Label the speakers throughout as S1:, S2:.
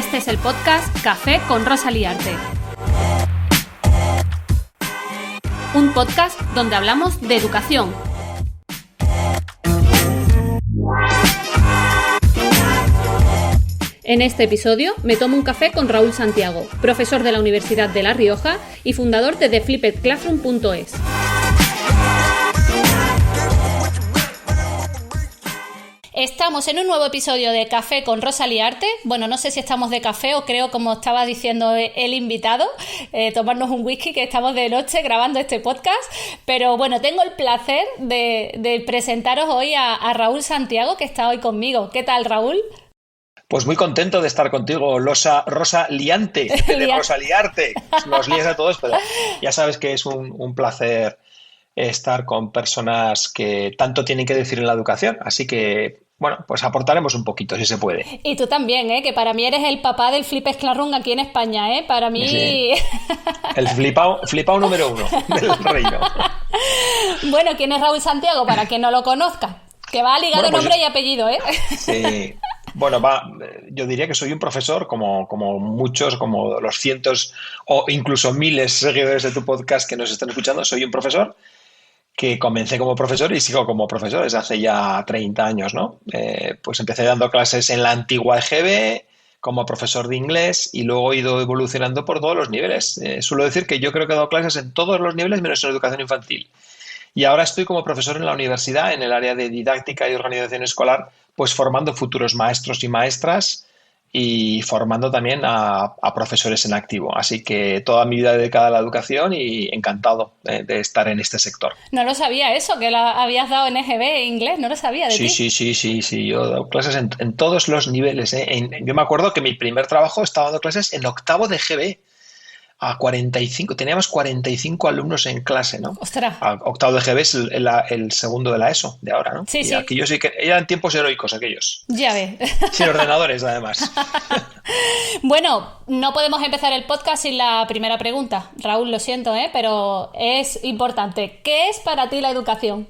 S1: Este es el podcast Café con Rosa Liarte. Un podcast donde hablamos de educación. En este episodio me tomo un café con Raúl Santiago, profesor de la Universidad de La Rioja y fundador de theflippedclassroom.es. Estamos en un nuevo episodio de Café con Rosa Liarte. Bueno, no sé si estamos de café o creo, como estaba diciendo el invitado, tomarnos un whisky, que estamos de noche grabando este podcast. Pero bueno, tengo el placer de presentaros hoy a Raúl Santiago, que está hoy conmigo. ¿Qué tal, Raúl?
S2: Pues muy contento de estar contigo, Rosa Liante, de Rosa Liarte. Nos lías a todos, pero ya sabes que es un placer estar con personas que tanto tienen que decir en la educación. Así que, bueno, pues aportaremos un poquito, si se puede.
S1: Y tú también, que para mí eres el papá del Flipped Classroom aquí en España, Para mí...
S2: Sí. El flipao número 1 del reino.
S1: Bueno, ¿quién es Raúl Santiago? Para quien no lo conozca. Que va ligado
S2: Bueno, pues,
S1: nombre y apellido,
S2: Sí. Bueno, yo diría que soy un profesor, como muchos, como los cientos o incluso miles seguidores de tu podcast que nos están escuchando. Soy un profesor que comencé como profesor y sigo como profesor desde hace ya 30 años, ¿no? Pues empecé dando clases en la antigua EGB como profesor de inglés y luego he ido evolucionando por todos los niveles. Suelo decir que yo creo que he dado clases en todos los niveles menos en educación infantil. Y ahora estoy como profesor en la universidad, en el área de didáctica y organización escolar, pues formando futuros maestros y maestras y formando también a profesores en activo. Así que toda mi vida dedicada a la educación y encantado de estar en este sector.
S1: No lo sabía eso, que la habías dado en EGB inglés, no lo sabía de ti.
S2: Sí. Yo he dado clases en todos los niveles. Yo me acuerdo que mi primer trabajo estaba dando clases en octavo de EGB. A 45, teníamos 45 alumnos en clase, ¿no?
S1: ¡Ostras!
S2: Octavo de GB es el segundo de la ESO de ahora, ¿no?
S1: Sí.
S2: Aquellos sí que eran tiempos heroicos aquellos.
S1: Ya ves.
S2: Sin ordenadores, además.
S1: Bueno, no podemos empezar el podcast sin la primera pregunta. Raúl, lo siento, pero es importante. ¿Qué es para ti la educación?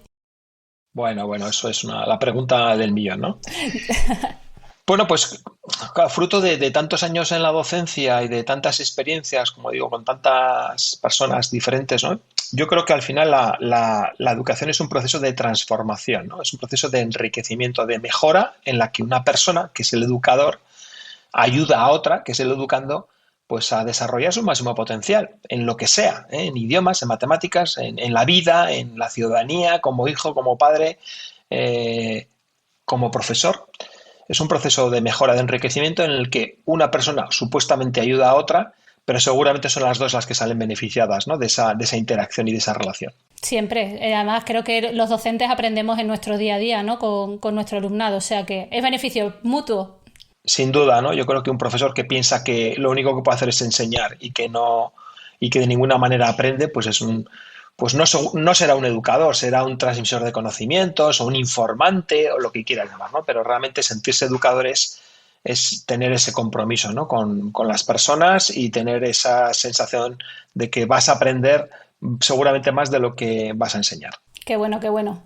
S2: Bueno, eso es la pregunta del millón, ¿no? Bueno, pues fruto de tantos años en la docencia y de tantas experiencias, como digo, con tantas personas diferentes, ¿no? Yo creo que al final la educación es un proceso de transformación, ¿no? Es un proceso de enriquecimiento, de mejora en la que una persona, que es el educador, ayuda a otra, que es el educando, pues a desarrollar su máximo potencial, en lo que sea, en idiomas, en matemáticas, en la vida, en la ciudadanía, como hijo, como padre, como profesor. Es un proceso de mejora, de enriquecimiento en el que una persona supuestamente ayuda a otra, pero seguramente son las dos las que salen beneficiadas, ¿no? de esa interacción y de esa relación.
S1: Siempre. Además, creo que los docentes aprendemos en nuestro día a día, ¿no? Con nuestro alumnado. O sea que es beneficio mutuo.
S2: Sin duda, ¿no? Yo creo que un profesor que piensa que lo único que puede hacer es enseñar y que de ninguna manera aprende, pues no será un educador, será un transmisor de conocimientos o un informante o lo que quieras llamar, ¿no? Pero realmente sentirse educador es tener ese compromiso, ¿no? con las personas y tener esa sensación de que vas a aprender seguramente más de lo que vas a enseñar.
S1: Qué bueno, qué bueno.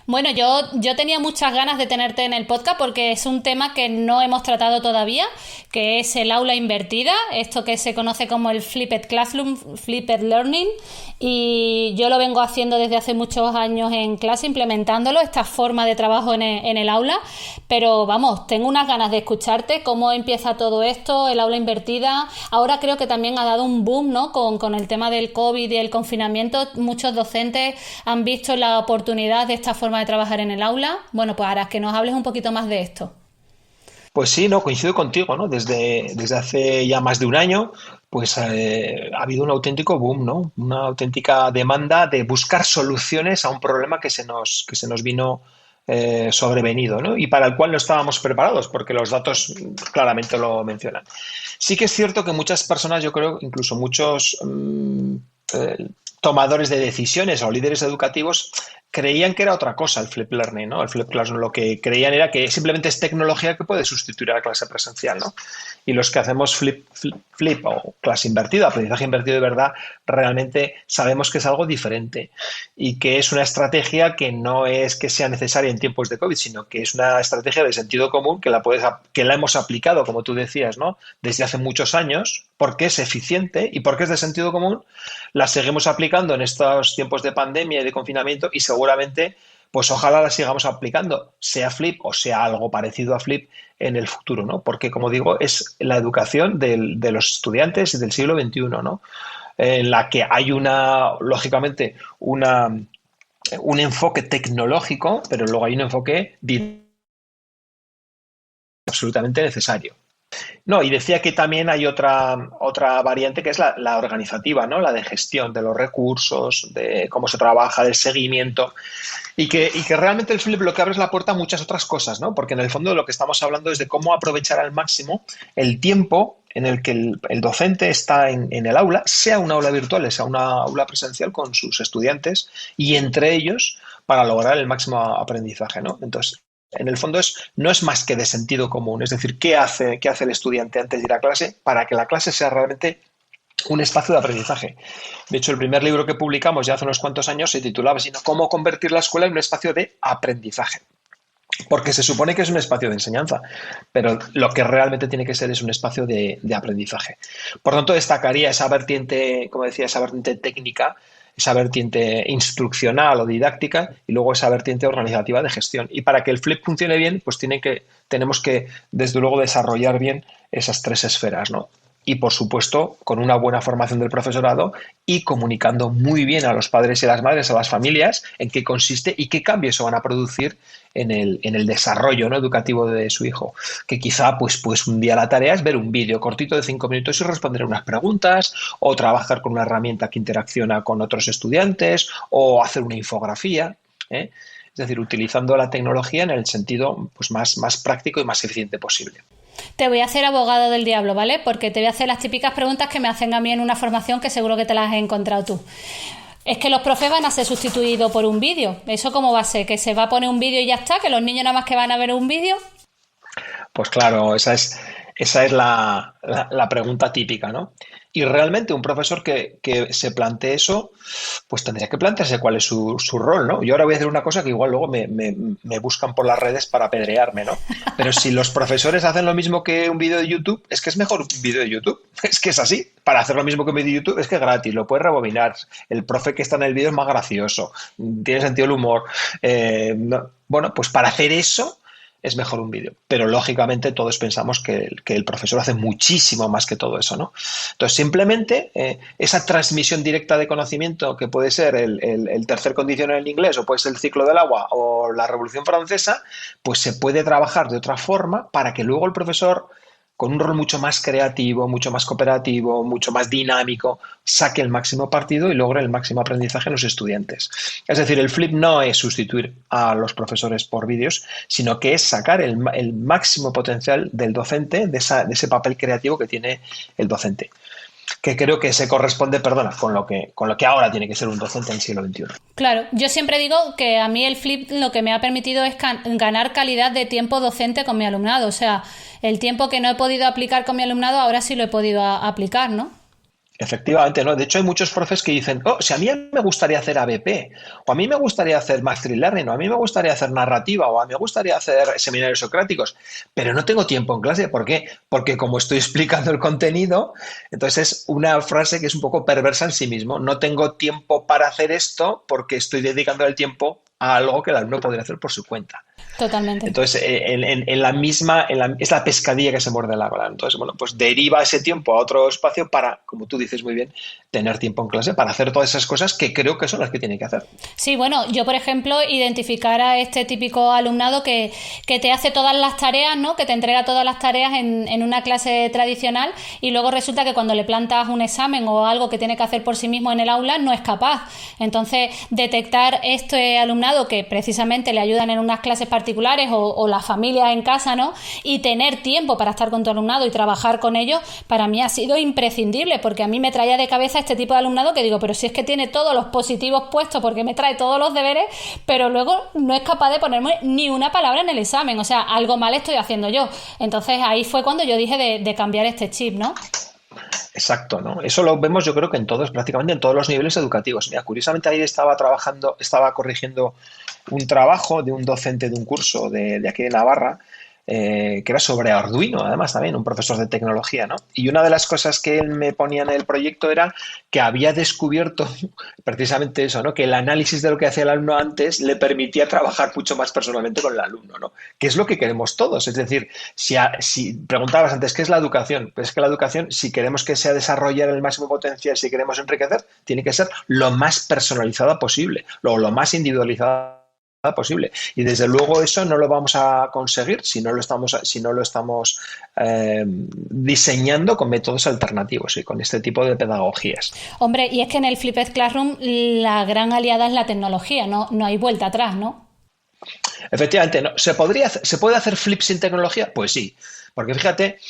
S1: Bueno, yo tenía muchas ganas de tenerte en el podcast porque es un tema que no hemos tratado todavía, que es el aula invertida, esto que se conoce como el Flipped Classroom, Flipped Learning, y yo lo vengo haciendo desde hace muchos años en clase, implementándolo, esta forma de trabajo en el aula, pero vamos, tengo unas ganas de escucharte cómo empieza todo esto, el aula invertida. Ahora creo que también ha dado un boom, ¿no? Con el tema del COVID y el confinamiento, muchos docentes han visto la oportunidad de esta forma de trabajar en el aula. Bueno, pues ahora que nos hables un poquito más de esto.
S2: Pues sí, no, coincido contigo, ¿no? Desde hace ya más de un año, pues ha habido un auténtico boom, ¿no? Una auténtica demanda de buscar soluciones a un problema que se nos vino sobrevenido, ¿no? Y para el cual no estábamos preparados, porque los datos claramente lo mencionan. Sí que es cierto que muchas personas, yo creo, incluso muchos tomadores de decisiones o líderes educativos creían que era otra cosa el Flip Learning, ¿no? El Flip Classroom, lo que creían era que simplemente es tecnología que puede sustituir a la clase presencial, ¿no? Y los que hacemos flip o clase invertida, aprendizaje invertido de verdad, realmente sabemos que es algo diferente y que es una estrategia que no es que sea necesaria en tiempos de COVID, sino que es una estrategia de sentido común que la hemos aplicado, como tú decías, ¿no? Desde hace muchos años, porque es eficiente y porque es de sentido común, la seguimos aplicando en estos tiempos de pandemia y de confinamiento y seguramente, pues ojalá la sigamos aplicando, sea Flip o sea algo parecido a Flip en el futuro, ¿no? Porque, como digo, es la educación de los estudiantes del siglo XXI, ¿no? En la que hay lógicamente, un enfoque tecnológico, pero luego hay un enfoque absolutamente necesario. No, y decía que también hay otra variante que es la organizativa, ¿no? La de gestión de los recursos, de cómo se trabaja, del seguimiento, y que realmente el Flip lo que abre es la puerta a muchas otras cosas, ¿no? Porque en el fondo de lo que estamos hablando es de cómo aprovechar al máximo el tiempo en el que el docente está en el aula, sea una aula virtual, sea una aula presencial con sus estudiantes y entre ellos para lograr el máximo aprendizaje, ¿no? Entonces, en el fondo no es más que de sentido común, es decir, ¿qué hace el estudiante antes de ir a clase para que la clase sea realmente un espacio de aprendizaje? De hecho, el primer libro que publicamos ya hace unos cuantos años se titulaba así, ¿no? ¿Cómo convertir la escuela en un espacio de aprendizaje? Porque se supone que es un espacio de enseñanza, pero lo que realmente tiene que ser es un espacio de aprendizaje. Por tanto, destacaría esa vertiente, como decía, esa vertiente técnica, esa vertiente instruccional o didáctica y luego esa vertiente organizativa de gestión. Y para que el Flip funcione bien, pues tenemos que, desde luego, desarrollar bien esas tres esferas, ¿no? Y, por supuesto, con una buena formación del profesorado y comunicando muy bien a los padres y a las madres, a las familias, en qué consiste y qué cambios se van a producir en el desarrollo, ¿no?, educativo de su hijo. Que quizá pues un día la tarea es ver un vídeo cortito de 5 minutos y responder unas preguntas, o trabajar con una herramienta que interacciona con otros estudiantes, o hacer una infografía, ¿eh? Es decir, utilizando la tecnología en el sentido pues más práctico y más eficiente posible.
S1: Te voy a hacer abogado del diablo, ¿vale? Porque te voy a hacer las típicas preguntas que me hacen a mí en una formación que seguro que te las has encontrado tú. Es que los profes van a ser sustituidos por un vídeo. ¿Eso cómo va a ser? ¿Que se va a poner un vídeo y ya está? ¿Que los niños nada más que van a ver un vídeo?
S2: Pues claro, esa es la pregunta típica, ¿no? Y realmente un profesor que se plantee eso, pues tendría que plantearse cuál es su rol, ¿no? Yo ahora voy a hacer una cosa que igual luego me buscan por las redes para apedrearme, ¿no? Pero si los profesores hacen lo mismo que un vídeo de YouTube, es que es mejor un vídeo de YouTube. Es que es así. Para hacer lo mismo que un vídeo de YouTube es que es gratis, lo puedes rebobinar. El profe que está en el vídeo es más gracioso, tiene sentido el humor. Bueno, pues para hacer eso es mejor un vídeo. Pero lógicamente todos pensamos que el profesor hace muchísimo más que todo eso, ¿no? Entonces, simplemente esa transmisión directa de conocimiento que puede ser el tercer condicional en inglés o puede ser el ciclo del agua o la Revolución Francesa, pues se puede trabajar de otra forma para que luego el profesor, con un rol mucho más creativo, mucho más cooperativo, mucho más dinámico, saque el máximo partido y logre el máximo aprendizaje en los estudiantes. Es decir, el Flip no es sustituir a los profesores por vídeos, sino que es sacar el máximo potencial del docente, de ese papel creativo que tiene el docente, que creo que se corresponde, con lo que ahora tiene que ser un docente en el siglo XXI.
S1: Claro, yo siempre digo que a mí el Flip lo que me ha permitido es ganar calidad de tiempo docente con mi alumnado. O sea, el tiempo que no he podido aplicar con mi alumnado, ahora sí lo he podido aplicar, ¿no?
S2: Efectivamente, ¿no? De hecho, hay muchos profes que dicen, si a mí me gustaría hacer ABP, o a mí me gustaría hacer Mastery Learning, o a mí me gustaría hacer narrativa, o a mí me gustaría hacer seminarios socráticos, pero no tengo tiempo en clase. ¿Por qué? Porque como estoy explicando el contenido, entonces es una frase que es un poco perversa en sí mismo. No tengo tiempo para hacer esto porque estoy dedicando el tiempo a algo que el alumno podría hacer por su cuenta.
S1: Totalmente.
S2: Entonces, es la pescadilla que se muerde la cola. Entonces, bueno, pues deriva ese tiempo a otro espacio para, como tú dices muy bien, tener tiempo en clase para hacer todas esas cosas que creo que son las que tiene que hacer.
S1: Sí, bueno, yo, por ejemplo, identificar a este típico alumnado que te hace todas las tareas, ¿no? Que te entrega todas las tareas en una clase tradicional y luego resulta que cuando le plantas un examen o algo que tiene que hacer por sí mismo en el aula no es capaz. Entonces, detectar este alumnado alumnado que precisamente le ayudan en unas clases particulares o las familias en casa, ¿no? Y tener tiempo para estar con tu alumnado y trabajar con ellos, para mí ha sido imprescindible, porque a mí me traía de cabeza este tipo de alumnado que digo, pero si es que tiene todos los positivos puestos porque me trae todos los deberes, pero luego no es capaz de ponerme ni una palabra en el examen, o sea, algo mal estoy haciendo yo. Entonces ahí fue cuando yo dije de cambiar este chip, ¿no?
S2: Exacto, ¿no? Eso lo vemos yo creo que prácticamente en todos los niveles educativos. Mira, curiosamente ahí estaba corrigiendo un trabajo de un docente de un curso de aquí de Navarra, que era sobre Arduino, además también, un profesor de tecnología, ¿no? Y una de las cosas que él me ponía en el proyecto era que había descubierto precisamente eso, ¿no? Que el análisis de lo que hacía el alumno antes le permitía trabajar mucho más personalmente con el alumno, ¿no? Que es lo que queremos todos. Es decir, si preguntabas antes, ¿qué es la educación? Pues es que la educación, si queremos que sea desarrollar el máximo potencial, si queremos enriquecer, tiene que ser lo más personalizada posible, lo más individualizada posible. Y desde luego eso no lo vamos a conseguir si no lo estamos diseñando con métodos alternativos y con este tipo de pedagogías.
S1: Hombre, y es que en el Flipped Classroom la gran aliada es la tecnología, no hay vuelta atrás, ¿no?
S2: Efectivamente, ¿no? ¿Se puede hacer flip sin tecnología? Pues sí, porque fíjate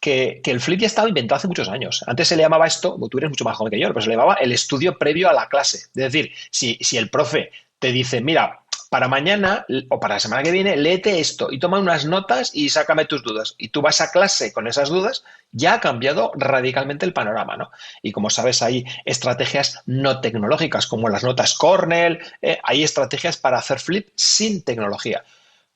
S2: que el flip ya estaba inventado hace muchos años. Antes se le llamaba esto, tú eres mucho más joven que yo, pero se le llamaba el estudio previo a la clase. Es decir, si el profe te dice, mira, para mañana o para la semana que viene, léete esto y toma unas notas y sácame tus dudas. Y tú vas a clase con esas dudas, ya ha cambiado radicalmente el panorama, ¿no? Y como sabes, hay estrategias no tecnológicas, como las notas Cornell, hay estrategias para hacer flip sin tecnología.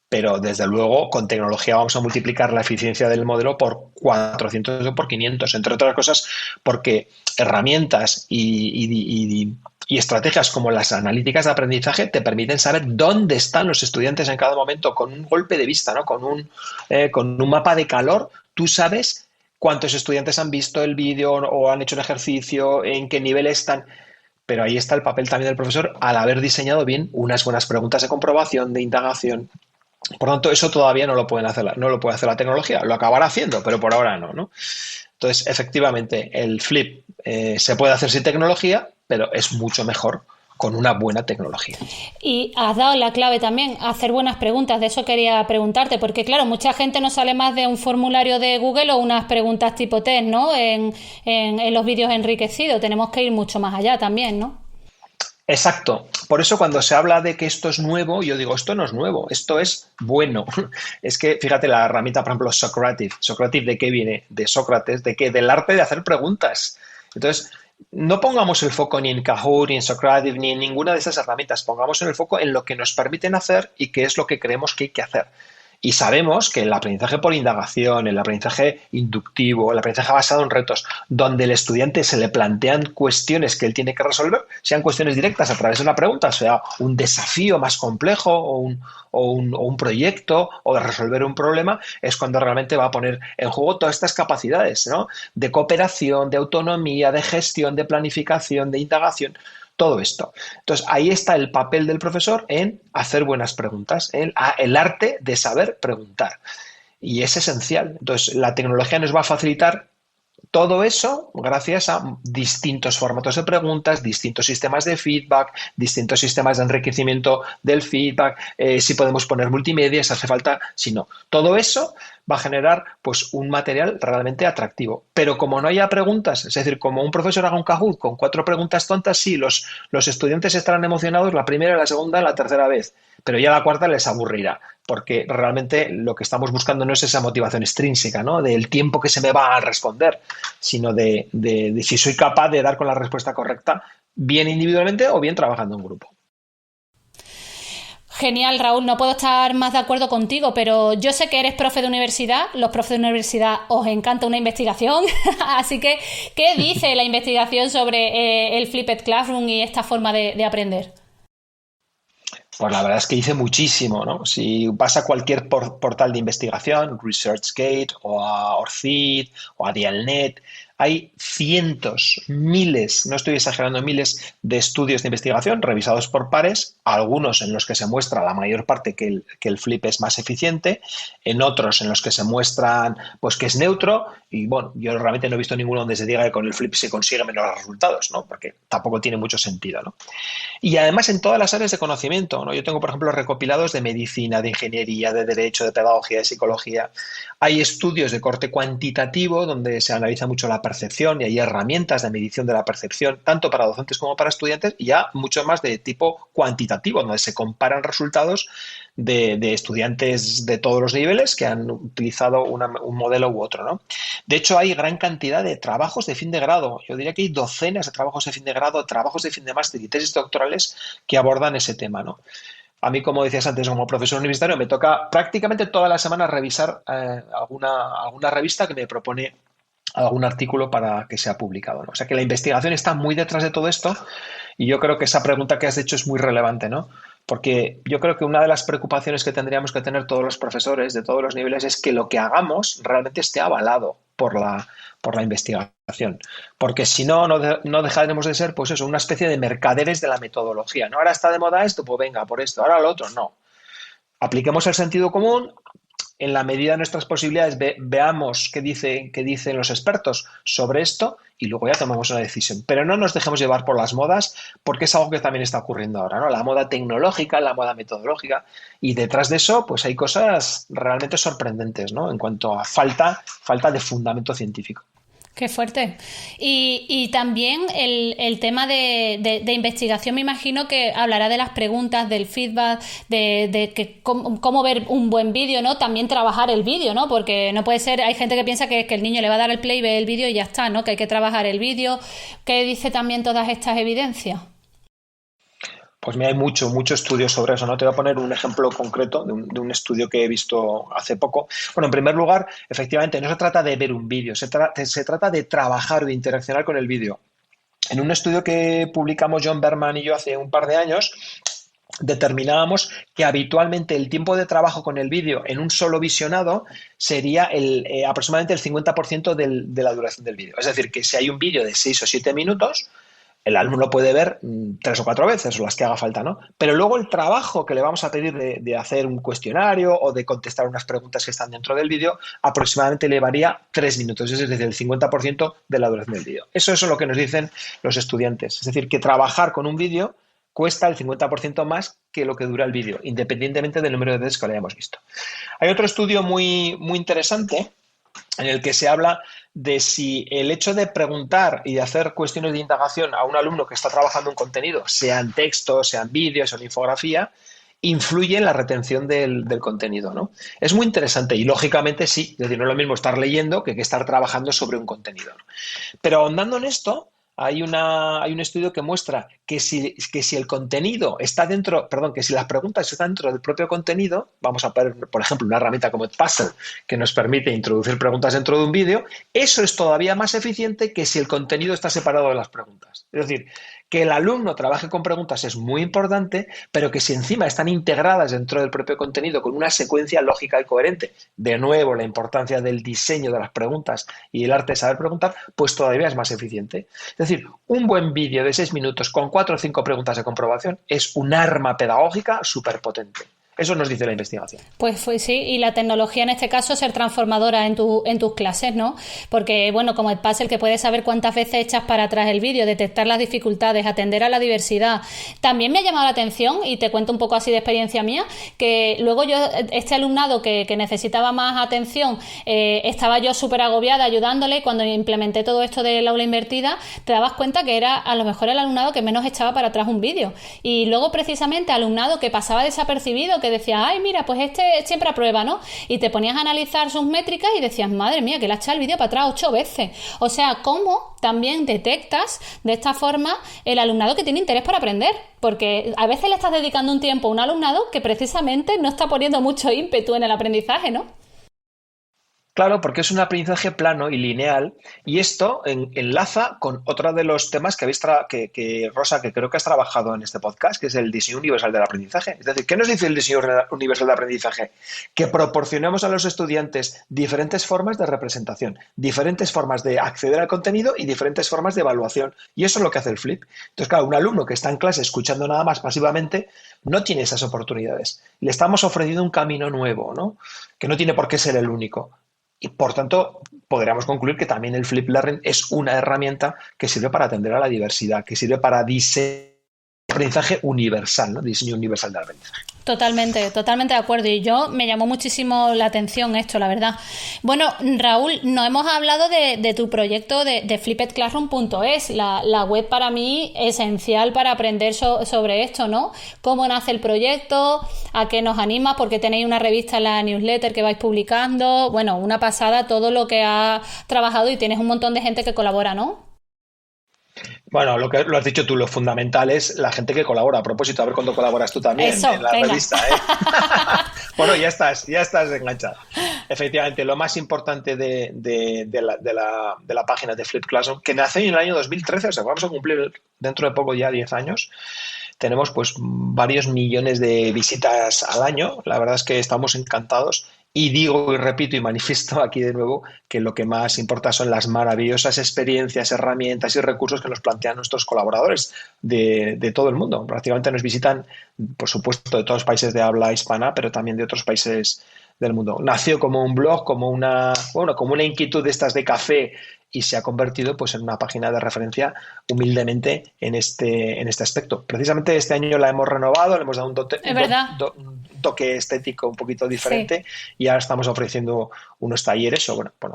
S2: Pero desde luego con tecnología vamos a multiplicar la eficiencia del modelo por 400 o por 500, entre otras cosas porque herramientas y estrategias como las analíticas de aprendizaje te permiten saber dónde están los estudiantes en cada momento con un golpe de vista, ¿no? Con un mapa de calor. Tú sabes cuántos estudiantes han visto el vídeo o han hecho el ejercicio, en qué nivel están. Pero ahí está el papel también del profesor al haber diseñado bien unas buenas preguntas de comprobación, de indagación. Por tanto, eso todavía no lo puede hacer la tecnología. Lo acabará haciendo, pero por ahora no, ¿no? Entonces, efectivamente, el flip se puede hacer sin tecnología, pero es mucho mejor con una buena tecnología.
S1: Y has dado la clave también, hacer buenas preguntas. De eso quería preguntarte, porque claro, mucha gente no sale más de un formulario de Google o unas preguntas tipo test, ¿no? En los vídeos enriquecidos. Tenemos que ir mucho más allá también, ¿no?
S2: Exacto. Por eso cuando se habla de que esto es nuevo, yo digo, esto no es nuevo, esto es bueno. Es que, fíjate, la herramienta, por ejemplo, Socrative. ¿Socrative de qué viene? De Sócrates, ¿de qué? Del arte de hacer preguntas. Entonces, no pongamos el foco ni en Kahoot, ni en Socrative, ni en ninguna de esas herramientas. Pongamos el foco en lo que nos permiten hacer y qué es lo que creemos que hay que hacer. Y sabemos que el aprendizaje por indagación, el aprendizaje inductivo, el aprendizaje basado en retos, donde el estudiante se le plantean cuestiones que él tiene que resolver, sean cuestiones directas a través de una pregunta, sea un desafío más complejo o un proyecto o de resolver un problema, es cuando realmente va a poner en juego todas estas capacidades, ¿no? De cooperación, de autonomía, de gestión, de planificación, de indagación. Todo esto. Entonces, ahí está el papel del profesor en hacer buenas preguntas, el arte de saber preguntar. Y es esencial. Entonces, la tecnología nos va a facilitar todo eso gracias a distintos formatos de preguntas, distintos sistemas de feedback, distintos sistemas de enriquecimiento del feedback, si podemos poner multimedia, si hace falta, si no. Todo eso va a generar pues un material realmente atractivo. Pero como no haya preguntas, es decir, como un profesor haga un Kahoot con 4 preguntas tontas, sí, los estudiantes estarán emocionados la primera, la segunda, la tercera vez, pero ya la cuarta les aburrirá, porque realmente lo que estamos buscando no es esa motivación extrínseca, ¿no? Del tiempo que se me va a responder, sino de si soy capaz de dar con la respuesta correcta, bien individualmente o bien trabajando en grupo.
S1: Genial, Raúl, no puedo estar más de acuerdo contigo, pero yo sé que eres profe de universidad, los profes de universidad os encanta una investigación, así que, ¿qué dice la investigación sobre el Flipped Classroom y esta forma de aprender?
S2: Pues la verdad es que dice muchísimo, ¿no? Si vas a cualquier portal de investigación, ResearchGate o a ORCID o a Dialnet, Hay cientos, miles, no estoy exagerando, miles de estudios de investigación revisados por pares, algunos en los que se muestra la mayor parte que el flip es más eficiente, en otros en los que se muestran pues que es neutro, y bueno, yo realmente no he visto ninguno donde se diga que con el flip se consiguen mejores resultados, ¿no? Porque tampoco tiene mucho sentido, ¿no? Y además en todas las áreas de conocimiento, ¿no? Yo tengo, por ejemplo, recopilados de medicina, de ingeniería, de derecho, de pedagogía, de psicología. Hay estudios de corte cuantitativo donde se analiza mucho la percepción y hay herramientas de medición de la percepción, tanto para docentes como para estudiantes, y ya mucho más de tipo cuantitativo, donde se comparan resultados de estudiantes de todos los niveles que han utilizado un modelo u otro, ¿no? De hecho, hay gran cantidad de trabajos de fin de grado. Yo diría que hay docenas de trabajos de fin de grado, trabajos de fin de máster y tesis doctorales que abordan ese tema, ¿no? A mí, como decías antes, como profesor universitario, me toca prácticamente todas las semanas revisar alguna revista que me propone algún artículo para que sea publicado, ¿no? O sea que la investigación está muy detrás de todo esto y yo creo que esa pregunta que has hecho es muy relevante, ¿no? Porque yo creo que una de las preocupaciones que tendríamos que tener todos los profesores de todos los niveles es que lo que hagamos realmente esté avalado por la investigación. Porque si no, no dejaremos de ser, pues eso, una especie de mercaderes de la metodología, ¿no? Ahora está de moda esto, pues venga, por esto, ahora lo otro, no. Apliquemos el sentido común, en la medida de nuestras posibilidades veamos qué dicen los expertos sobre esto y luego ya tomamos una decisión. Pero no nos dejemos llevar por las modas porque es algo que también está ocurriendo ahora, ¿no? La moda tecnológica, la moda metodológica y detrás de eso pues hay cosas realmente sorprendentes, ¿no? En cuanto a falta de fundamento científico.
S1: Qué fuerte. Y también el tema de investigación, me imagino que hablará de las preguntas, del feedback, de que cómo ver un buen vídeo, ¿no? También trabajar el vídeo, ¿no? Porque no puede ser, hay gente que piensa que el niño le va a dar el play, ve el vídeo y ya está, ¿no? Que hay que trabajar el vídeo. ¿Qué dice también todas estas evidencias?
S2: Pues mira, hay mucho estudio sobre eso, ¿no? Te voy a poner un ejemplo concreto de un estudio que he visto hace poco. Bueno, en primer lugar, efectivamente, no se trata de ver un vídeo, se trata de trabajar, de interaccionar con el vídeo. En un estudio que publicamos John Berman y yo hace un par de años, determinábamos que habitualmente el tiempo de trabajo con el vídeo en un solo visionado sería aproximadamente el 50% de la duración del vídeo. Es decir, que si hay un vídeo de 6 o 7 minutos, el alumno puede ver 3 o 4 veces o las que haga falta, ¿no? Pero luego el trabajo que le vamos a pedir de hacer un cuestionario o de contestar unas preguntas que están dentro del vídeo aproximadamente le varía 3 minutos, es decir, el 50% de la duración del vídeo. Eso es lo que nos dicen los estudiantes. Es decir, que trabajar con un vídeo cuesta el 50% más que lo que dura el vídeo, independientemente del número de veces que lo hayamos visto. Hay otro estudio muy interesante en el que se habla de si el hecho de preguntar y de hacer cuestiones de indagación a un alumno que está trabajando un contenido, sean textos, sean vídeos, sean infografía, influye en la retención del contenido, ¿no? Es muy interesante y lógicamente sí, es decir, no es lo mismo estar leyendo que estar trabajando sobre un contenido, ¿no? Pero ahondando en esto, hay un estudio que muestra que si el contenido está dentro, perdón, que si las preguntas están dentro del propio contenido, vamos a ver, por ejemplo, una herramienta como Puzzle que nos permite introducir preguntas dentro de un vídeo, eso es todavía más eficiente que si el contenido está separado de las preguntas. Es decir, que el alumno trabaje con preguntas es muy importante, pero que si encima están integradas dentro del propio contenido con una secuencia lógica y coherente, de nuevo la importancia del diseño de las preguntas y el arte de saber preguntar, pues todavía es más eficiente. Es decir, un buen vídeo de 6 minutos con 4 o 5 preguntas de comprobación es un arma pedagógica súper potente. Eso nos dice la investigación.
S1: Pues sí, y la tecnología en este caso ser transformadora en tus clases, ¿no? Porque, bueno, como el puzzle que puedes saber cuántas veces echas para atrás el vídeo, detectar las dificultades, atender a la diversidad. También me ha llamado la atención, y te cuento un poco así de experiencia mía, que luego yo, este alumnado que necesitaba más atención, estaba yo súper agobiada ayudándole, y cuando implementé todo esto del aula invertida, te dabas cuenta que era a lo mejor el alumnado que menos echaba para atrás un vídeo. Y luego precisamente alumnado que pasaba desapercibido, que decía, ay, mira, pues este siempre aprueba, ¿no? Y te ponías a analizar sus métricas y decías, madre mía, que le ha echado el vídeo para atrás 8 veces. O sea, ¿cómo también detectas de esta forma el alumnado que tiene interés por aprender? Porque a veces le estás dedicando un tiempo a un alumnado que precisamente no está poniendo mucho ímpetu en el aprendizaje, ¿no?
S2: Claro, porque es un aprendizaje plano y lineal y esto enlaza con otro de los temas que Rosa, que creo que has trabajado en este podcast, que es el diseño universal del aprendizaje. Es decir, ¿qué nos dice el diseño universal del aprendizaje? Que proporcionemos a los estudiantes diferentes formas de representación, diferentes formas de acceder al contenido y diferentes formas de evaluación. Y eso es lo que hace el Flip. Entonces, claro, un alumno que está en clase escuchando nada más pasivamente no tiene esas oportunidades. Le estamos ofreciendo un camino nuevo, ¿no? Que no tiene por qué ser el único. Y por tanto, podríamos concluir que también el Flip Learning es una herramienta que sirve para atender a la diversidad, que sirve para aprendizaje universal, ¿no? Diseño universal del aprendizaje.
S1: Totalmente, totalmente de acuerdo. Y yo me llamó muchísimo la atención esto, la verdad. Bueno, Raúl, no hemos hablado de tu proyecto de flippedclassroom.es, la web para mí esencial para aprender sobre esto, ¿no? ¿Cómo nace el proyecto? ¿A qué nos anima? Porque tenéis una revista en la newsletter que vais publicando. Bueno, una pasada todo lo que has trabajado y tienes un montón de gente que colabora, ¿no?
S2: Bueno, lo que lo has dicho tú, lo fundamental es la gente que colabora. A propósito, a ver cuándo colaboras tú también
S1: Eso,
S2: en la
S1: venga.
S2: revista, ¿eh? Bueno, ya estás enganchada. Efectivamente, lo más importante de la página de Flip Classroom, que nació en el año 2013, o sea, vamos a cumplir dentro de poco ya 10 años. Tenemos pues varios millones de visitas al año. La verdad es que estamos encantados. Y digo y repito y manifiesto aquí de nuevo que lo que más importa son las maravillosas experiencias, herramientas y recursos que nos plantean nuestros colaboradores de todo el mundo. Prácticamente nos visitan, por supuesto, de todos los países de habla hispana, pero también de otros países del mundo. Nació como un blog, como una inquietud de estas de café y se ha convertido pues en una página de referencia humildemente en este aspecto. Precisamente este año la hemos renovado, le hemos dado un toque estético un poquito diferente, sí. Y ahora estamos ofreciendo unos talleres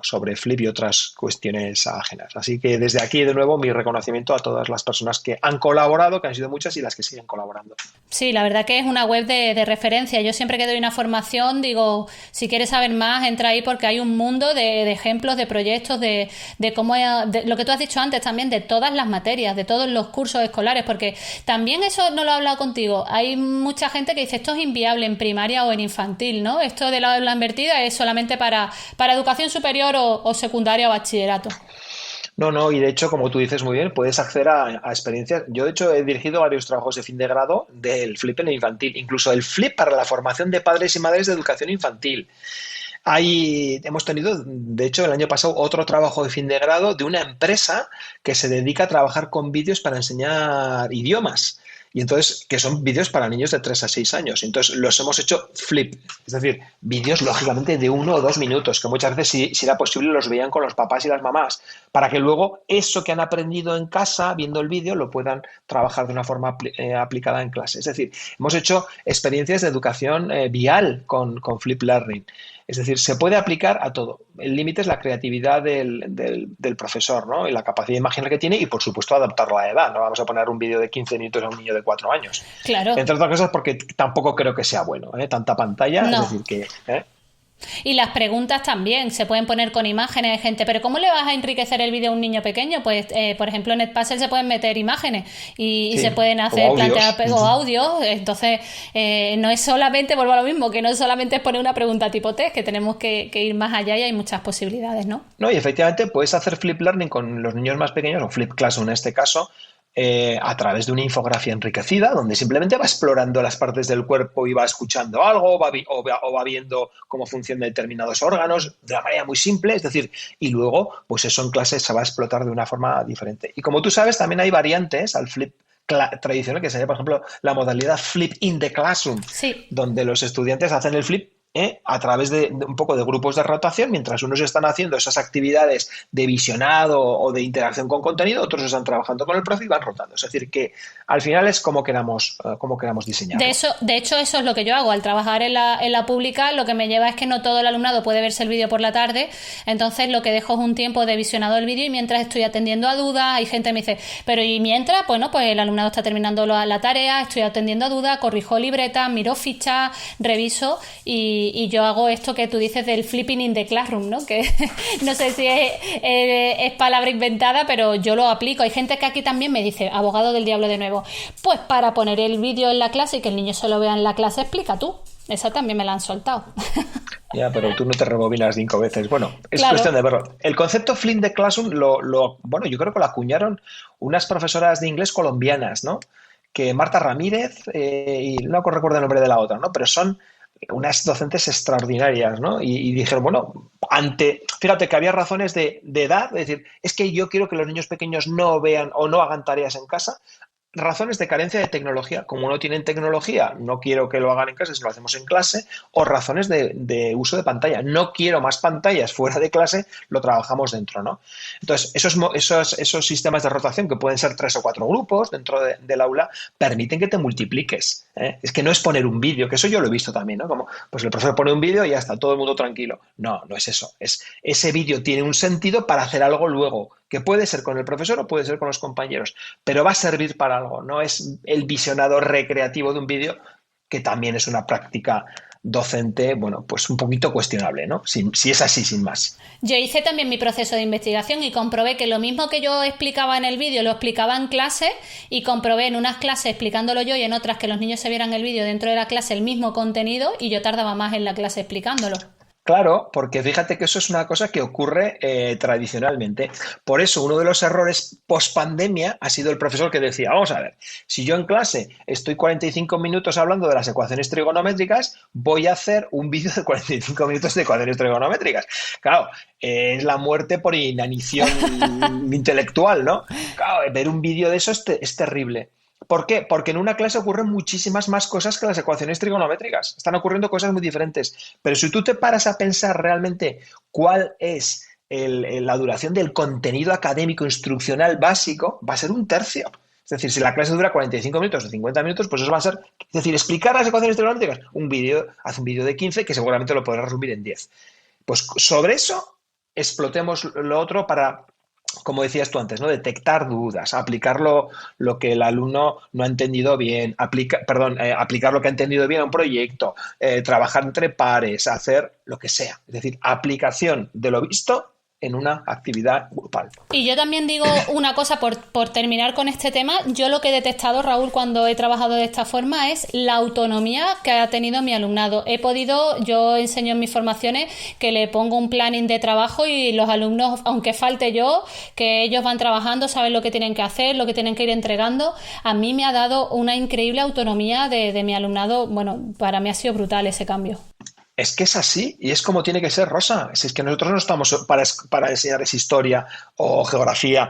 S2: sobre Flip y otras cuestiones ajenas. Así que desde aquí, de nuevo, mi reconocimiento a todas las personas que han colaborado, que han sido muchas y las que siguen colaborando.
S1: Sí, la verdad que es una web de referencia. Yo siempre que doy una formación digo, si quieres saber más, entra ahí porque hay un mundo de ejemplos, de proyectos, de cómo lo que tú has dicho antes también, de todas las materias, de todos los cursos escolares, porque también eso no lo he hablado contigo. Hay mucha gente que dice, esto es inviable en primaria o en infantil, ¿no? Esto de la aula invertida es solamente para educación superior o secundaria o bachillerato.
S2: No, y de hecho, como tú dices muy bien, puedes acceder a experiencias. Yo, de hecho, he dirigido varios trabajos de fin de grado del Flip en infantil, incluso el Flip para la formación de padres y madres de educación infantil. Hemos tenido, de hecho, el año pasado otro trabajo de fin de grado de una empresa que se dedica a trabajar con vídeos para enseñar idiomas. Y entonces, que son vídeos para niños de 3 a 6 años. Entonces, los hemos hecho flip, es decir, vídeos lógicamente de 1 o 2 minutos, que muchas veces, si era posible, los veían con los papás y las mamás, para que luego eso que han aprendido en casa, viendo el vídeo, lo puedan trabajar de una forma aplicada en clase. Es decir, hemos hecho experiencias de educación vial con Flip Learning. Es decir, se puede aplicar a todo. El límite es la creatividad del profesor, ¿no? Y la capacidad de imaginar que tiene y, por supuesto, adaptarlo a la edad. No vamos a poner un vídeo de 15 minutos a un niño de 4 años.
S1: Claro.
S2: Entre otras cosas porque tampoco creo que sea bueno, ¿eh? Tanta pantalla, no. Es decir que...
S1: Y las preguntas también se pueden poner con imágenes de gente, pero ¿cómo le vas a enriquecer el vídeo a un niño pequeño? Pues, por ejemplo, en Edpuzzle se pueden meter imágenes y sí, se pueden hacer audios. Entonces, no es solamente, vuelvo a lo mismo, que no solamente es poner una pregunta tipo test, que tenemos que ir más allá y hay muchas posibilidades, ¿no?
S2: No, y efectivamente puedes hacer Flip Learning con los niños más pequeños, o Flip Classroom en este caso, a través de una infografía enriquecida, donde simplemente va explorando las partes del cuerpo y va escuchando algo, o va viendo cómo funcionan determinados órganos de una manera muy simple, es decir, y luego, pues eso en clase se va a explotar de una forma diferente. Y como tú sabes, también hay variantes al Flip tradicional, que sería, por ejemplo, la modalidad Flip in the Classroom,
S1: sí.
S2: Donde los estudiantes hacen el flip a través de un poco de grupos de rotación, mientras unos están haciendo esas actividades de visionado o de interacción con contenido, otros están trabajando con el profe y van rotando. Es decir, que al final es como queramos diseñar.
S1: De hecho, eso es lo que yo hago. Al trabajar en la pública, lo que me lleva es que no todo el alumnado puede verse el vídeo por la tarde, entonces lo que dejo es un tiempo de visionado del vídeo y mientras estoy atendiendo a dudas, hay gente que me dice, pero y mientras, bueno, pues el alumnado está terminando la tarea, estoy atendiendo a dudas, corrijo libreta, miro fichas, reviso y yo hago esto que tú dices del flipping in the classroom, ¿no? Que no sé si es palabra inventada, pero yo lo aplico. Hay gente que aquí también me dice, abogado del diablo de nuevo, pues para poner el vídeo en la clase y que el niño se lo vea en la clase, explica tú. Esa también me la han soltado.
S2: Ya, pero tú no te rebobinas 5 veces. Bueno, es
S1: Claro.
S2: cuestión de verlo. El concepto Flipped Classroom bueno, yo creo que lo acuñaron unas profesoras de inglés colombianas, ¿no? Que Marta Ramírez, y no recuerdo el nombre de la otra, ¿no? Pero son unas docentes extraordinarias, ¿no? Y dijeron, bueno, fíjate que había razones de edad, es decir, es que yo quiero que los niños pequeños no vean o no hagan tareas en casa, razones de carencia de tecnología. Como no tienen tecnología, no quiero que lo hagan en casa, si lo hacemos en clase, o razones de uso de pantalla. No quiero más pantallas fuera de clase, lo trabajamos dentro, ¿no? Entonces, esos sistemas de rotación, que pueden ser 3 o 4 grupos dentro del aula, permiten que te multipliques, ¿eh? Es que no es poner un vídeo, que eso yo lo he visto también, ¿no? Como, pues el profesor pone un vídeo y ya está, todo el mundo tranquilo. No, no es eso. Ese vídeo tiene un sentido para hacer algo luego, que puede ser con el profesor o puede ser con los compañeros, pero va a servir para algo, no es el visionado recreativo de un vídeo, que también es una práctica docente, bueno, pues un poquito cuestionable, ¿no? Si es así, sin más.
S1: Yo hice también mi proceso de investigación y comprobé que lo mismo que yo explicaba en el vídeo lo explicaba en clase, y comprobé en unas clases explicándolo yo y en otras que los niños se vieran el vídeo dentro de la clase el mismo contenido, y yo tardaba más en la clase explicándolo.
S2: Claro, porque fíjate que eso es una cosa que ocurre tradicionalmente. Por eso, uno de los errores post-pandemia ha sido el profesor que decía, vamos a ver, si yo en clase estoy 45 minutos hablando de las ecuaciones trigonométricas, voy a hacer un vídeo de 45 minutos de ecuaciones trigonométricas. Claro, es la muerte por inanición intelectual, ¿no? Claro, ver un vídeo de eso es terrible. ¿Por qué? Porque en una clase ocurren muchísimas más cosas que las ecuaciones trigonométricas. Están ocurriendo cosas muy diferentes. Pero si tú te paras a pensar realmente cuál es la duración del contenido académico instruccional básico, va a ser 1/3. Es decir, si la clase dura 45 minutos o 50 minutos, pues eso va a ser... Es decir, explicar las ecuaciones trigonométricas, haz un vídeo de 15 que seguramente lo podrás resumir en 10. Pues sobre eso explotemos lo otro para, como decías tú antes, ¿no? Detectar dudas, aplicar lo que el alumno no ha entendido bien, aplicar lo que ha entendido bien a un proyecto, trabajar entre pares, hacer lo que sea. Es decir, aplicación de lo visto en una actividad grupal.
S1: Y yo también digo una cosa por terminar con este tema. Yo lo que he detectado, Raúl, cuando he trabajado de esta forma es la autonomía que ha tenido mi alumnado. Yo enseño en mis formaciones que le pongo un planning de trabajo y los alumnos, aunque falte yo, que ellos van trabajando, saben lo que tienen que hacer, lo que tienen que ir entregando. A mí me ha dado una increíble autonomía de mi alumnado. Bueno, para mí ha sido brutal ese cambio.
S2: Es que es así y es como tiene que ser, Rosa. Si es que nosotros no estamos para enseñarles historia o geografía,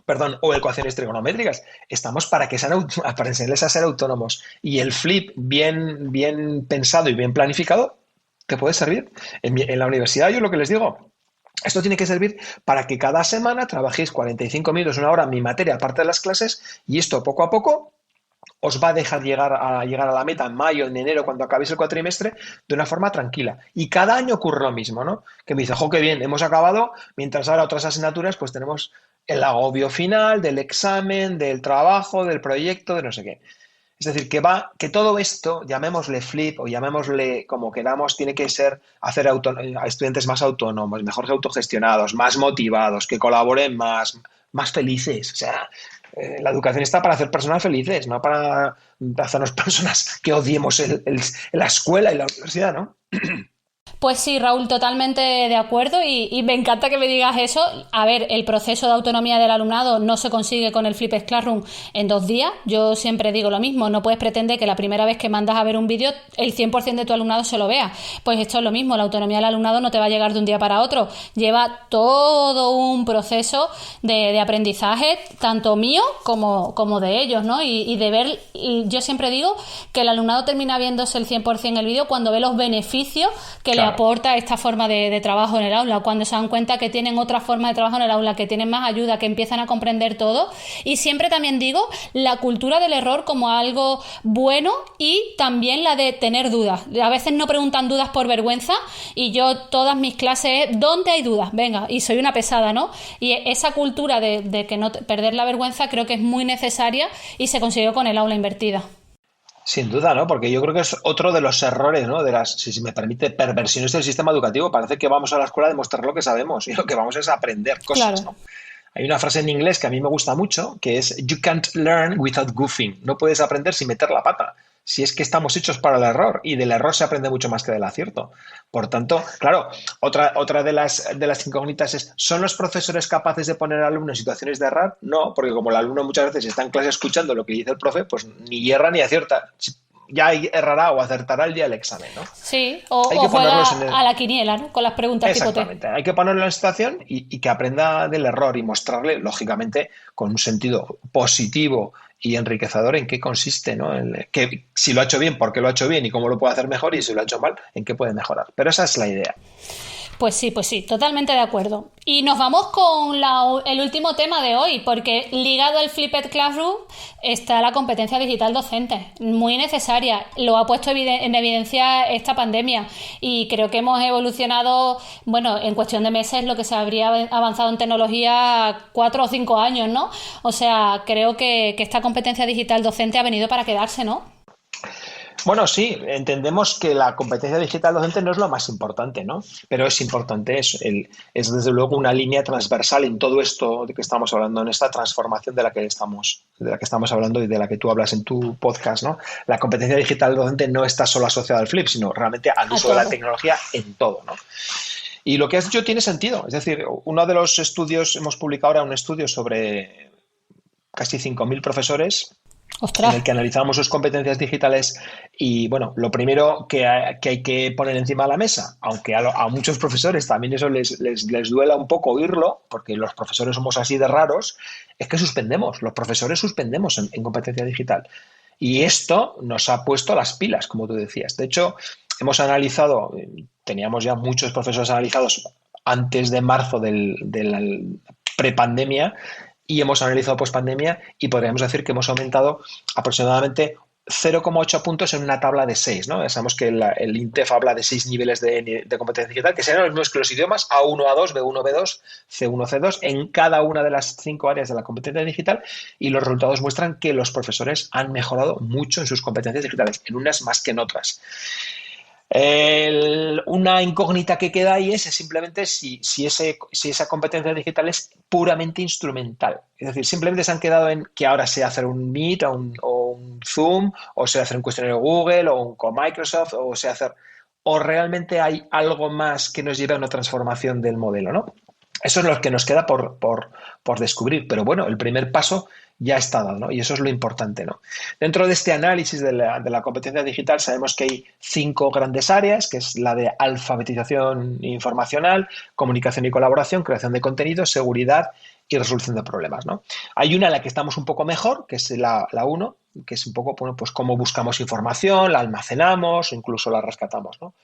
S2: perdón, o ecuaciones trigonométricas. Estamos para enseñarles a ser autónomos. Y el flip bien pensado y bien planificado te puede servir. En la universidad yo lo que les digo, esto tiene que servir para que cada semana trabajéis 45 minutos, 1 hora mi materia aparte de las clases, y esto poco a poco os va a dejar llegar a la meta en mayo, en enero, cuando acabéis el cuatrimestre, de una forma tranquila. Y cada año ocurre lo mismo, ¿no? Que me dice, jo, qué bien, hemos acabado, mientras ahora otras asignaturas, pues tenemos el agobio final del examen, del trabajo, del proyecto, de no sé qué. Es decir, que todo esto, llamémosle flip o llamémosle como queramos, tiene que ser hacer a estudiantes más autónomos, mejor autogestionados, más motivados, que colaboren más felices. O sea, la educación está para hacer personas felices, no para hacernos personas que odiemos la escuela y la universidad, ¿no?
S1: Pues sí, Raúl, totalmente de acuerdo y me encanta que me digas eso. A ver, el proceso de autonomía del alumnado no se consigue con el Flipped Classroom en 2 días. Yo siempre digo lo mismo, no puedes pretender que la primera vez que mandas a ver un vídeo el 100% de tu alumnado se lo vea. Pues esto es lo mismo, la autonomía del alumnado no te va a llegar de un día para otro. Lleva todo un proceso de aprendizaje, tanto mío como de ellos, ¿no? Y de ver, y yo siempre digo que el alumnado termina viéndose el 100% el vídeo cuando ve los beneficios que le aporta esta forma de trabajo en el aula, cuando se dan cuenta que tienen otra forma de trabajo en el aula, que tienen más ayuda, que empiezan a comprender todo. Y siempre también digo la cultura del error como algo bueno y también la de tener dudas. A veces no preguntan dudas por vergüenza y yo todas mis clases, ¿dónde hay dudas? Venga, y soy una pesada, ¿no? Y esa cultura de que no perder la vergüenza creo que es muy necesaria y se consiguió con el aula invertida.
S2: Sin duda, ¿no? Porque yo creo que es otro de los errores, ¿no? De las, si me permite, perversiones del sistema educativo. Parece que vamos a la escuela a demostrar lo que sabemos y lo que vamos es a aprender cosas,
S1: Claro.
S2: ¿no? Hay una frase en inglés que a mí me gusta mucho, que es "You can't learn without goofing". No puedes aprender sin meter la pata. Si es que estamos hechos para el error y del error se aprende mucho más que del acierto. Por tanto, claro, otra de las incógnitas es, ¿son los profesores capaces de poner al alumno en situaciones de error? No, porque como el alumno muchas veces está en clase escuchando lo que dice el profe, pues ni erra ni acierta. Ya errará o acertará el día del examen, ¿no?
S1: Sí,
S2: Hay
S1: o
S2: que
S1: juega
S2: ponerlos en el...
S1: a la quiniela, ¿no? Con las preguntas tipo T.
S2: Exactamente, hay que ponerlo en la situación y que aprenda del error y mostrarle, lógicamente, con un sentido positivo y enriquecedor en qué consiste, ¿no? Que, si lo ha hecho bien, por qué lo ha hecho bien y cómo lo puede hacer mejor, y si lo ha hecho mal, en qué puede mejorar. Pero esa es la idea.
S1: Pues sí, totalmente de acuerdo. Y nos vamos con el último tema de hoy, porque ligado al Flipped Classroom está la competencia digital docente, muy necesaria. Lo ha puesto en evidencia esta pandemia y creo que hemos evolucionado, bueno, en cuestión de meses lo que se habría avanzado en tecnología 4 o 5 años, ¿no? O sea, creo que esta competencia digital docente ha venido para quedarse, ¿no?
S2: Bueno, sí, entendemos que la competencia digital docente no es lo más importante, ¿no? Pero es importante, es desde luego una línea transversal en todo esto de que estamos hablando, en esta transformación de la que estamos hablando y de la que tú hablas en tu podcast, ¿no? La competencia digital docente no está solo asociada al flip, sino realmente al
S1: A
S2: uso de la
S1: todo.
S2: tecnología en todo, ¿no? Y lo que has dicho tiene sentido. Es decir, uno de los estudios, hemos publicado ahora un estudio sobre casi 5.000 profesores en
S1: Ostras.
S2: el que analizamos sus competencias digitales y, bueno, lo primero que hay que poner encima de la mesa, aunque a muchos profesores también eso les duela un poco oírlo, porque los profesores somos así de raros, es que los profesores suspendemos en competencia digital. Y esto nos ha puesto las pilas, como tú decías. De hecho, hemos analizado, teníamos ya muchos profesores analizados antes de marzo de la prepandemia, y hemos analizado pospandemia y podríamos decir que hemos aumentado aproximadamente 0,8 puntos en una tabla de 6, ¿no? Ya sabemos que el INTEF habla de 6 niveles de competencia digital, que serían los mismos que los idiomas, A1, A2, B1, B2, C1, C2, en cada una de las 5 áreas de la competencia digital, y los resultados muestran que los profesores han mejorado mucho en sus competencias digitales, en unas más que en otras. Una incógnita que queda ahí es simplemente si esa competencia digital es puramente instrumental. Es decir, simplemente se han quedado en que ahora sé hacer un Meet o un Zoom, o sé hacer un cuestionario Google o con Microsoft, o realmente hay algo más que nos lleve a una transformación del modelo, ¿no? Eso es lo que nos queda por descubrir. Pero bueno, el primer paso ya está dado, ¿no? Y eso es lo importante, ¿no? Dentro de este análisis de la competencia digital sabemos que hay 5 grandes áreas, que es la de alfabetización informacional, comunicación y colaboración, creación de contenido, seguridad y resolución de problemas, ¿no? Hay una en la que estamos un poco mejor, que es la 1, que es un poco, bueno, pues cómo buscamos información, la almacenamos o incluso la rescatamos, ¿no?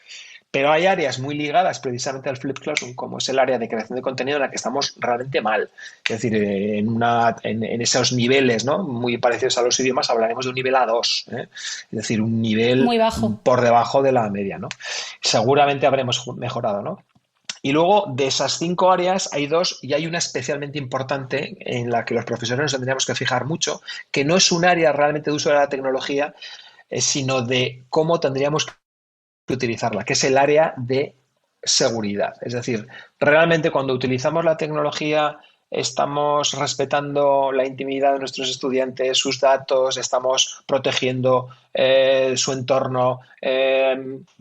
S2: Pero hay áreas muy ligadas precisamente al Flip Classroom, como es el área de creación de contenido, en la que estamos realmente mal. Es decir, en esos niveles, ¿no?, muy parecidos a los idiomas, hablaremos de un nivel A2, ¿eh? Es decir, un nivel
S1: Muy bajo.
S2: por debajo de la media, ¿no? Seguramente habremos mejorado, ¿no? Y luego, de esas 5 áreas, hay 2, y hay una especialmente importante en la que los profesores nos tendríamos que fijar mucho, que no es un área realmente de uso de la tecnología, sino de cómo tendríamos que utilizarla, que es el área de seguridad. Es decir, realmente cuando utilizamos la tecnología estamos respetando la intimidad de nuestros estudiantes, sus datos, estamos protegiendo su entorno,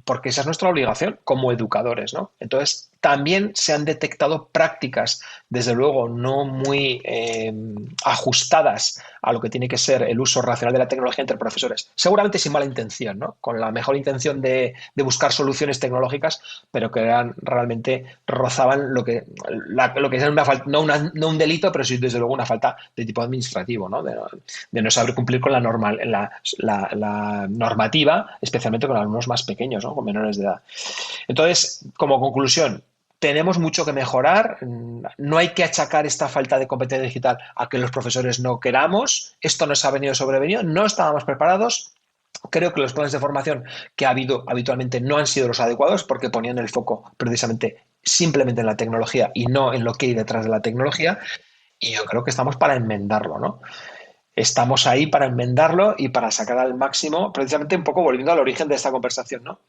S2: porque esa es nuestra obligación como educadores, ¿no? Entonces, también se han detectado prácticas, desde luego, no muy ajustadas a lo que tiene que ser el uso racional de la tecnología entre profesores. Seguramente sin mala intención, ¿no? Con la mejor intención de buscar soluciones tecnológicas, pero que realmente rozaban lo que es una falta, no un delito, pero sí desde luego una falta de tipo administrativo, ¿no? De no saber cumplir con la normativa, especialmente con alumnos más pequeños, ¿no?, con menores de edad. Entonces, como conclusión, tenemos mucho que mejorar. No hay que achacar esta falta de competencia digital a que los profesores no queramos. Esto nos ha venido sobrevenido. No estábamos preparados. Creo que los planes de formación que ha habido habitualmente no han sido los adecuados, porque ponían el foco precisamente simplemente en la tecnología y no en lo que hay detrás de la tecnología. Y yo creo que estamos para enmendarlo, ¿no? Estamos ahí para enmendarlo y para sacar al máximo, precisamente un poco volviendo al origen de esta conversación, ¿no?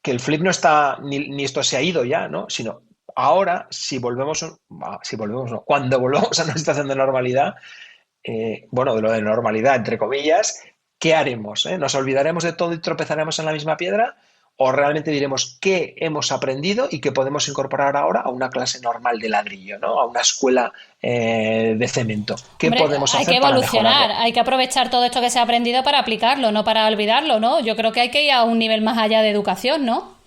S2: Que el flip no está, ni esto se ha ido ya, ¿no? Sino ahora, no, cuando volvamos a una situación de normalidad, bueno, de lo de normalidad, entre comillas, ¿qué haremos? ¿Nos olvidaremos de todo y tropezaremos en la misma piedra? ¿O realmente diremos qué hemos aprendido y qué podemos incorporar ahora a una clase normal de ladrillo, ¿no? A una escuela de cemento? ¿Qué
S1: Hombre,
S2: podemos
S1: hay que
S2: hacer para
S1: evolucionar,
S2: mejorarlo?
S1: hay que aprovechar todo esto que se ha aprendido para aplicarlo, no para olvidarlo, ¿no? Yo creo que hay que ir a un nivel más allá de educación, ¿no?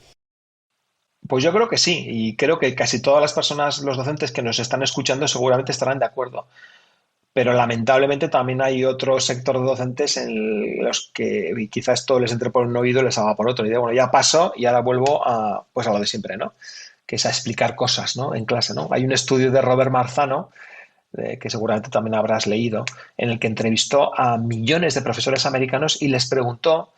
S2: Pues yo creo que sí, y creo que casi todas las personas, los docentes que nos están escuchando seguramente estarán de acuerdo. Pero lamentablemente también hay otro sector de docentes en los que quizás todo les entre por un oído y les haga por otro. Y digo, bueno, ya pasó y ahora vuelvo a, pues a lo de siempre, ¿no? Que es a explicar cosas, ¿no? En clase, ¿no? Hay un estudio de Robert Marzano, que seguramente también habrás leído, en el que entrevistó a millones de profesores americanos y les preguntó,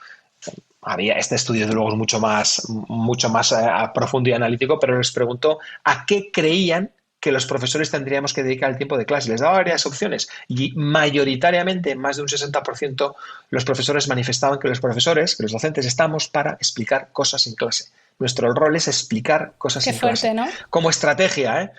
S2: había este estudio de luego es mucho más a profundo y analítico, pero les preguntó a qué creían que los profesores tendríamos que dedicar el tiempo de clase. Les daba varias opciones y mayoritariamente, más de un 60%, los profesores manifestaban que los profesores, que los docentes, estamos para explicar cosas en clase. Nuestro rol es explicar cosas
S1: Qué
S2: en clase.
S1: fuerte, ¿no?
S2: Como estrategia, ¿eh?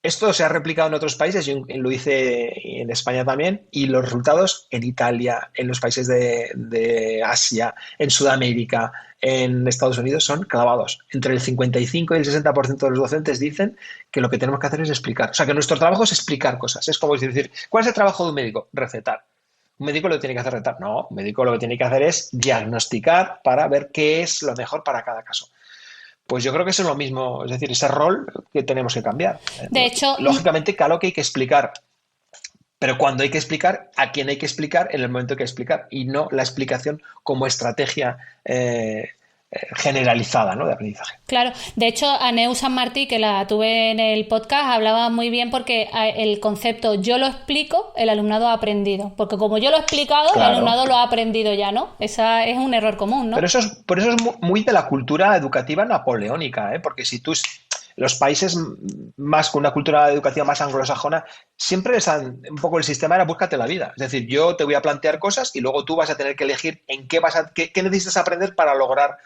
S2: Esto se ha replicado en otros países, yo lo hice en España también, y los resultados en Italia, en los países de Asia, en Sudamérica, en Estados Unidos son clavados. Entre el 55 y el 60% de los docentes dicen que lo que tenemos que hacer es explicar. O sea, que nuestro trabajo es explicar cosas. Es como decir, ¿cuál es el trabajo de un médico? Recetar. ¿Un médico lo que tiene que hacer recetar? No, un médico lo que tiene que hacer es diagnosticar para ver qué es lo mejor para cada caso. Pues yo creo que eso es lo mismo, es decir, ese rol que tenemos que cambiar.
S1: De hecho,
S2: Lógicamente, claro que hay que explicar, pero cuando hay que explicar, a quién hay que explicar en el momento que hay que explicar, y no la explicación como estrategia generalizada, ¿no? De aprendizaje.
S1: claro, de hecho, a Neus San Martí, que la tuve en el podcast, hablaba muy bien porque el concepto yo lo explico, el alumnado ha aprendido. Porque como yo lo he explicado, el
S2: Claro.
S1: alumnado lo ha aprendido ya, ¿no? Esa es un error común, ¿no?
S2: Por eso es muy de la cultura educativa napoleónica, ¿eh? Porque si tú, los países más con una cultura educativa más anglosajona, siempre están, un poco el sistema era búscate la vida. Es decir, yo te voy a plantear cosas y luego tú vas a tener que elegir en qué necesitas aprender para lograr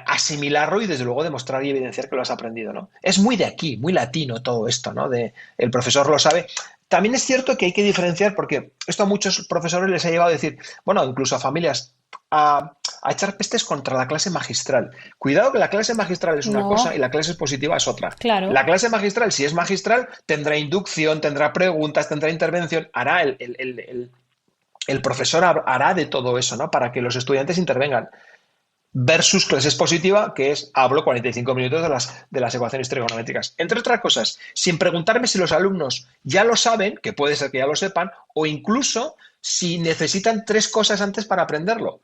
S2: asimilarlo y desde luego demostrar y evidenciar que lo has aprendido, ¿no? Es muy de aquí, muy latino todo esto, ¿no? De el profesor lo sabe. También es cierto que hay que diferenciar porque esto a muchos profesores les ha llevado a decir, bueno, incluso a familias, a echar pestes contra la clase magistral. Cuidado que la clase magistral es una cosa y
S1: No,
S2: la clase expositiva es otra.
S1: claro.
S2: La clase magistral, si es magistral, tendrá inducción, tendrá preguntas, tendrá intervención, hará el profesor hará de todo eso, ¿no? Para que los estudiantes intervengan versus clase expositiva, que es hablo 45 minutos de las ecuaciones trigonométricas. Entre otras cosas, sin preguntarme si los alumnos ya lo saben, que puede ser que ya lo sepan, o incluso si necesitan tres cosas antes para aprenderlo.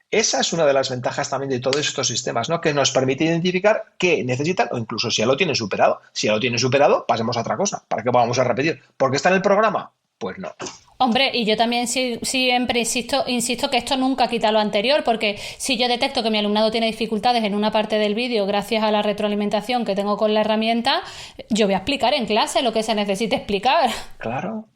S2: Esa es una de las ventajas también de todos estos sistemas, ¿no? Que nos permite identificar qué necesitan o incluso si ya lo tienen superado. Si ya lo tienen superado, pasemos a otra cosa. ¿Para qué vamos a repetir? ¿Porque está en el programa? Pues no.
S1: Hombre, y yo también siempre insisto que esto nunca quita lo anterior, porque si yo detecto que mi alumnado tiene dificultades en una parte del vídeo gracias a la retroalimentación que tengo con la herramienta, yo voy a explicar en clase lo que se necesite explicar.
S2: Claro.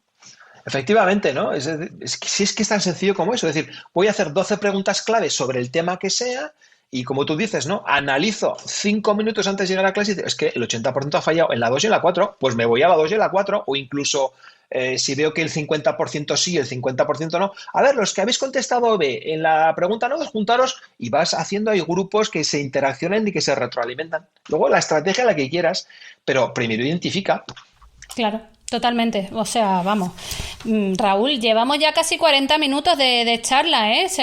S2: Efectivamente, ¿no? Si es que es tan sencillo como eso. Es decir, voy a hacer 12 preguntas claves sobre el tema que sea y como tú dices, ¿no? Analizo 5 minutos antes de llegar a clase y digo, es que el 80% ha fallado en la 2 y en la 4, pues me voy a la 2 y en la 4 o incluso si veo que el 50% sí, el 50% no. A ver, los que habéis contestado B en la pregunta no, juntaros y vas haciendo ahí grupos que se interaccionen y que se retroalimentan. Luego la estrategia la que quieras, pero primero identifica.
S1: Claro, totalmente. O sea, vamos. Raúl, llevamos ya casi 40 minutos de charla, ¿eh? Es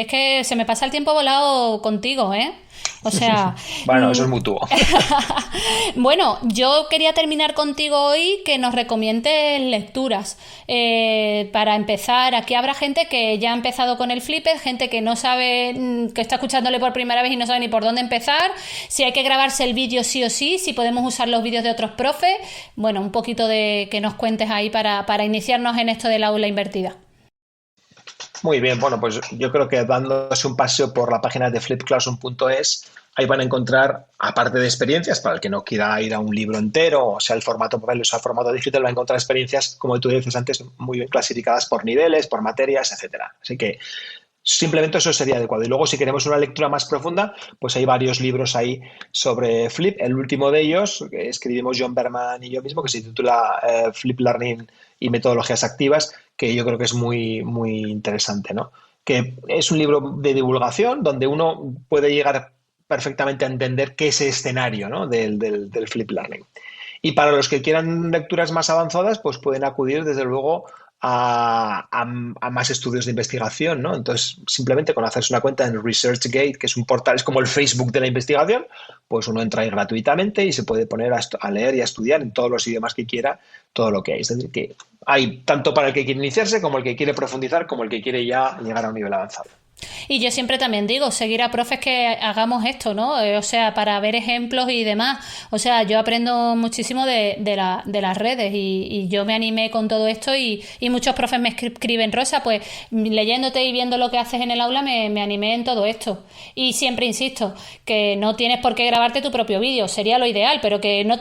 S1: que se me pasa el tiempo volado contigo, ¿eh? O sea,
S2: Bueno, eso es mutuo.
S1: bueno, yo quería terminar contigo hoy que nos recomiendes lecturas. Para empezar, aquí habrá gente que ya ha empezado con el Flipped, gente que no sabe, que está escuchándole por primera vez y no sabe ni por dónde empezar, si hay que grabarse el vídeo sí o sí, si podemos usar los vídeos de otros profes. Bueno, un poquito de que nos cuentes ahí para iniciarnos en esto del aula invertida.
S2: Muy bien, bueno, pues yo creo que dándose un paseo por la página de flipclassroom.es, ahí van a encontrar, aparte de experiencias, para el que no quiera ir a un libro entero, o sea el formato papel o sea el formato digital, va a encontrar experiencias, como tú dices antes, muy bien clasificadas por niveles, por materias, etcétera. Así que simplemente eso sería adecuado. Y luego, si queremos una lectura más profunda, pues hay varios libros ahí sobre Flip. El último de ellos, que escribimos John Berman y yo mismo, que se titula Flip Learning y metodologías activas, que yo creo que es muy, muy interesante, ¿no? Que es un libro de divulgación donde uno puede llegar perfectamente a entender qué es el escenario, ¿no? del Flip Learning. Y para los que quieran lecturas más avanzadas, pues pueden acudir, desde luego, a más estudios de investigación, ¿no? Entonces, simplemente con hacerse una cuenta en ResearchGate, que es un portal, es como el Facebook de la investigación, pues uno entra ahí gratuitamente y se puede poner a leer y a estudiar en todos los idiomas que quiera todo lo que hay. Es decir, que hay tanto para el que quiere iniciarse, como el que quiere profundizar, como el que quiere ya llegar a un nivel avanzado.
S1: Y yo siempre también digo, seguir a profes que hagamos esto, ¿no? O sea, para ver ejemplos y demás. O sea, yo aprendo muchísimo de las redes y yo me animé con todo esto y muchos profes me escriben, Rosa, pues leyéndote y viendo lo que haces en el aula me animé en todo esto. Y siempre insisto, que no tienes por qué grabarte tu propio vídeo, sería lo ideal, pero que no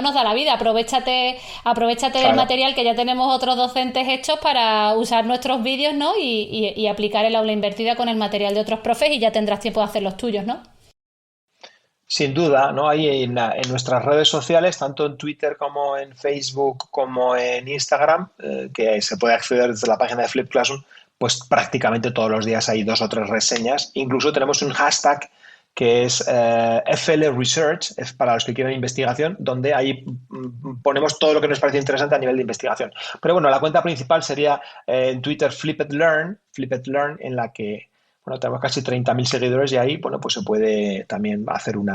S1: nos da la vida. Aprovechate
S2: Claro.
S1: del material que ya tenemos otros docentes hechos para usar nuestros vídeos, ¿no? Y aplicar el aula invertida con el material de otros profes y ya tendrás tiempo de hacer los tuyos, ¿no?
S2: Sin duda, ¿no? Hay en nuestras redes sociales, tanto en Twitter como en Facebook como en Instagram, que se puede acceder desde la página de Flip Classroom, pues prácticamente todos los días hay 2 o 3 reseñas. Incluso tenemos un hashtag que es FL Research, es para los que quieren investigación, donde ahí ponemos todo lo que nos parece interesante a nivel de investigación. Pero bueno, la cuenta principal sería en Twitter Flipped Learn, en la que bueno, tenemos casi 30.000 seguidores y ahí, bueno, pues se puede también hacer un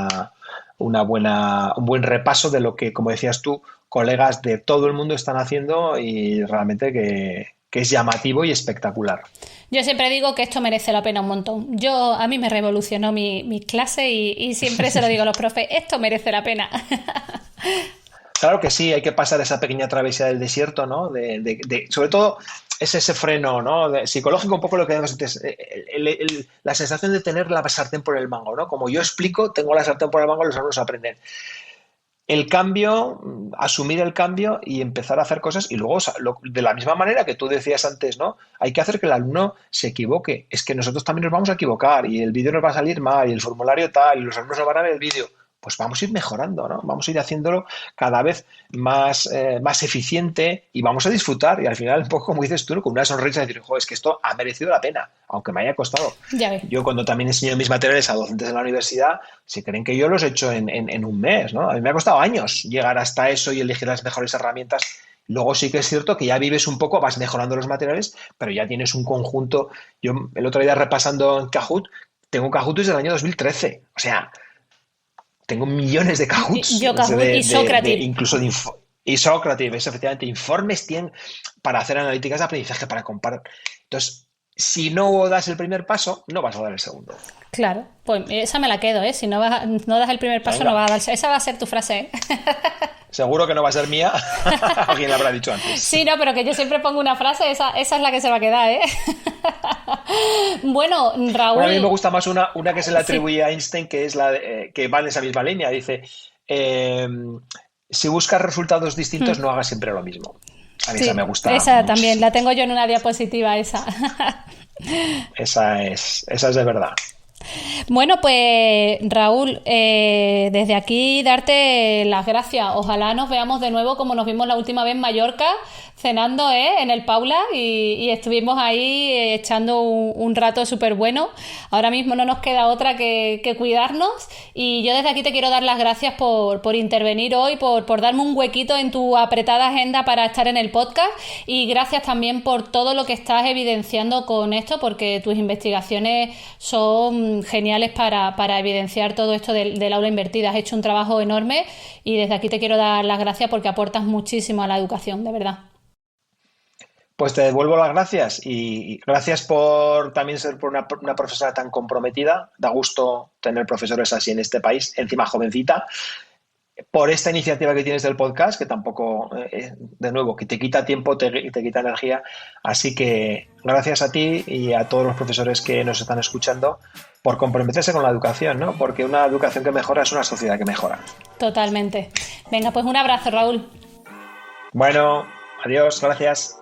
S2: buen repaso de lo que, como decías tú, colegas de todo el mundo están haciendo y realmente que es llamativo y espectacular.
S1: Yo siempre digo que esto merece la pena un montón. A mí me revolucionó mi clase y siempre se lo digo a los profes, esto merece la pena.
S2: Claro que sí, hay que pasar esa pequeña travesía del desierto, ¿no? Sobre todo es ese freno, ¿no? Psicológico, un poco lo que decíamos antes, la sensación de tener la sartén por el mango, ¿no? Como yo explico, tengo la sartén por el mango, los alumnos aprenden. El cambio, asumir el cambio y empezar a hacer cosas y luego, de la misma manera que tú decías antes, ¿no? Hay que hacer que el alumno se equivoque. Es que nosotros también nos vamos a equivocar y el vídeo nos va a salir mal y el formulario tal y los alumnos no van a ver el vídeo. Pues vamos a ir mejorando, ¿no? Vamos a ir haciéndolo cada vez más eficiente y vamos a disfrutar. Y al final, un poco como dices tú, con una sonrisa, decir, joder, es que esto ha merecido la pena, aunque me haya costado.
S1: Ya ves.
S2: Yo cuando también enseño mis materiales a docentes de la universidad, se creen que yo los he hecho en un mes, ¿no? A mí me ha costado años llegar hasta eso y elegir las mejores herramientas. Luego sí que es cierto que ya vives un poco, vas mejorando los materiales, pero ya tienes un conjunto. Yo el otro día repasando en Kahoot, tengo Kahoot desde el año 2013. O sea, tengo millones de Kahoots.
S1: Yo Kahoot y Socrative.
S2: Y Socrative, es efectivamente, informes tienen para hacer analíticas de aprendizaje, para comparar. Entonces, si no das el primer paso, no vas a dar el segundo.
S1: Claro, pues esa me la quedo, ¿eh? Si no das el primer paso,
S2: Venga.
S1: no vas a dar. Esa va a ser tu frase, ¿eh?
S2: Seguro que no va a ser mía. Alguien la habrá dicho antes.
S1: Sí, no, pero que yo siempre pongo una frase, esa es la que se va a quedar, ¿eh? Bueno, Raúl.
S2: Bueno, a mí me gusta más una que se le atribuye a Einstein, que es que va en esa misma línea. Dice, si buscas resultados distintos, no hagas siempre lo mismo. A mí esa me gusta.
S1: Esa
S2: mucho.
S1: también, la tengo yo en una diapositiva, esa.
S2: Esa es de verdad.
S1: Bueno, pues Raúl, desde aquí darte las gracias. Ojalá nos veamos de nuevo como nos vimos la última vez en Mallorca, cenando en el Paula y estuvimos ahí echando un rato súper bueno. Ahora mismo no nos queda otra que cuidarnos y yo desde aquí te quiero dar las gracias por intervenir hoy, por darme un huequito en tu apretada agenda para estar en el podcast y gracias también por todo lo que estás evidenciando con esto porque tus investigaciones son geniales para evidenciar todo esto del aula invertida. Has hecho un trabajo enorme y desde aquí te quiero dar las gracias porque aportas muchísimo a la educación, de verdad.
S2: Pues te devuelvo las gracias y gracias por también ser por una profesora tan comprometida. Da gusto tener profesores así en este país, encima jovencita. Por esta iniciativa que tienes del podcast, que tampoco, de nuevo, que te quita tiempo, te quita energía. Así que gracias a ti y a todos los profesores que nos están escuchando por comprometerse con la educación, ¿no? Porque una educación que mejora es una sociedad que mejora.
S1: Totalmente. Venga, pues un abrazo, Raúl.
S2: Bueno, adiós, gracias.